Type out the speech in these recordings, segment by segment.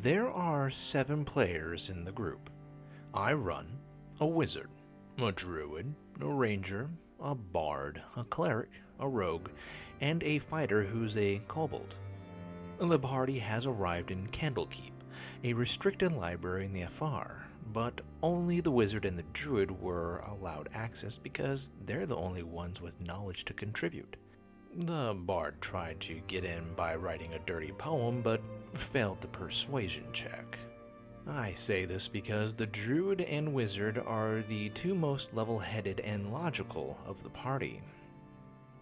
There are 7 players in the group. I run a wizard, a druid, a ranger, a bard, a cleric, a rogue, and a fighter who's a kobold. The party has arrived in Candlekeep, a restricted library in the FR, but only the wizard and the druid were allowed access because they're the only ones with knowledge to contribute. The bard tried to get in by writing a dirty poem, but failed the persuasion check. I say this because the druid and wizard are the 2 most level-headed and logical of the party.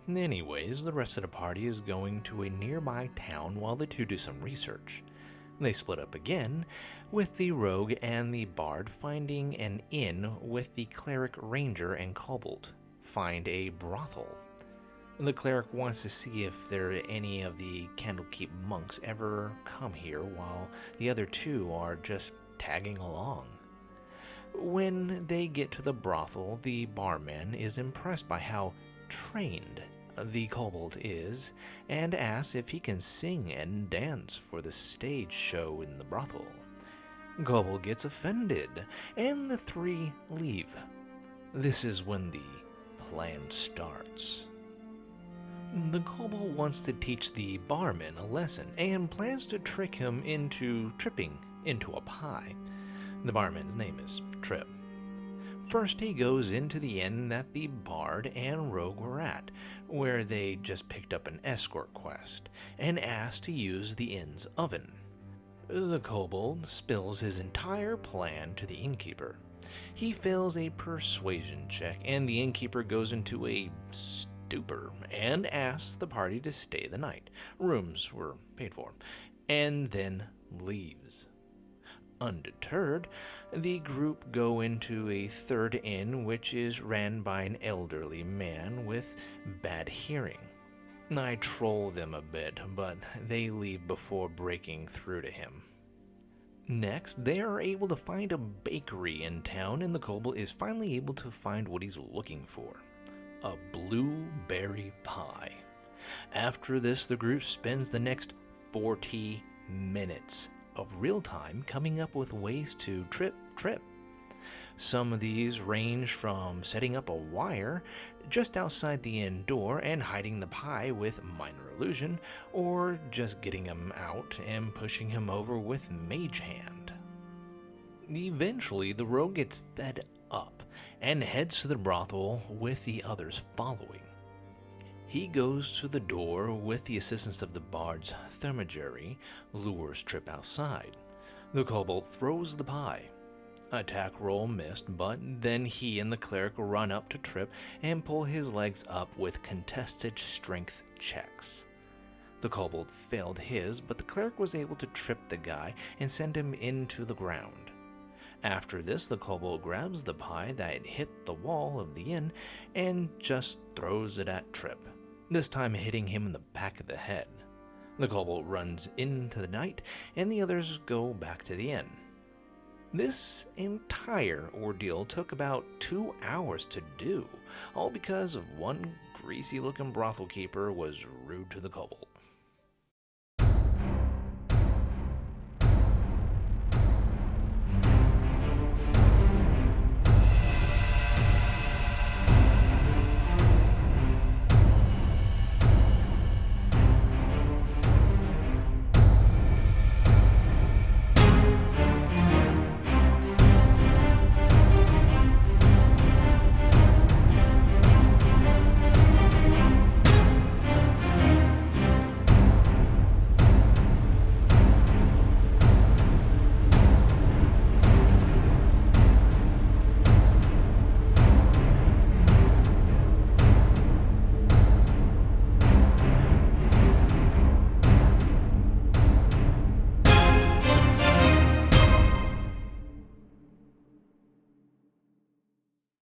Anyways, the rest of the party is going to a nearby town while the 2 do some research. They split up again, with the rogue and the bard finding an inn with the cleric, ranger, and kobold find a brothel. The cleric wants to see if there are any of the Candlekeep monks ever come here, while the other 2 are just tagging along. When they get to the brothel, the barman is impressed by how trained the kobold is and asks if he can sing and dance for the stage show in the brothel. Kobold gets offended, and the 3 leave. This is when the plan starts. The kobold wants to teach the barman a lesson and plans to trick him into tripping into a pie. The barman's name is Trip. First, he goes into the inn that the bard and rogue were at, where they just picked up an escort quest, and asks to use the inn's oven. The kobold spills his entire plan to the innkeeper. He fails a persuasion check, and the innkeeper goes into a stupor and asks the party to stay the night. Rooms were paid for, and then leaves. Undeterred, the group go into a 3rd inn, which is ran by an elderly man with bad hearing. I troll them a bit, but they leave before breaking through to him. Next, they are able to find a bakery in town, and the kobold is finally able to find what he's looking for: a blueberry pie. After this, the group spends the next 40 minutes of real time coming up with ways to trip. Some of these range from setting up a wire just outside the inn door and hiding the pie with minor illusion, or just getting him out and pushing him over with mage hand. Eventually, the rogue gets fed up and heads to the brothel with the others following. He goes to the door with the assistance of the bard's thaumaturgy, lures Trip outside. The kobold throws the pie. Attack roll missed, but then he and the cleric run up to Trip and pull his legs up with contested strength checks. The kobold failed his, but the cleric was able to trip the guy and send him into the ground. After this, the kobold grabs the pie that had hit the wall of the inn and just throws it at Trip, this time hitting him in the back of the head. The kobold runs into the night, and the others go back to the inn. This entire ordeal took about 2 hours to do, all because of one greasy-looking brothel keeper was rude to the kobold.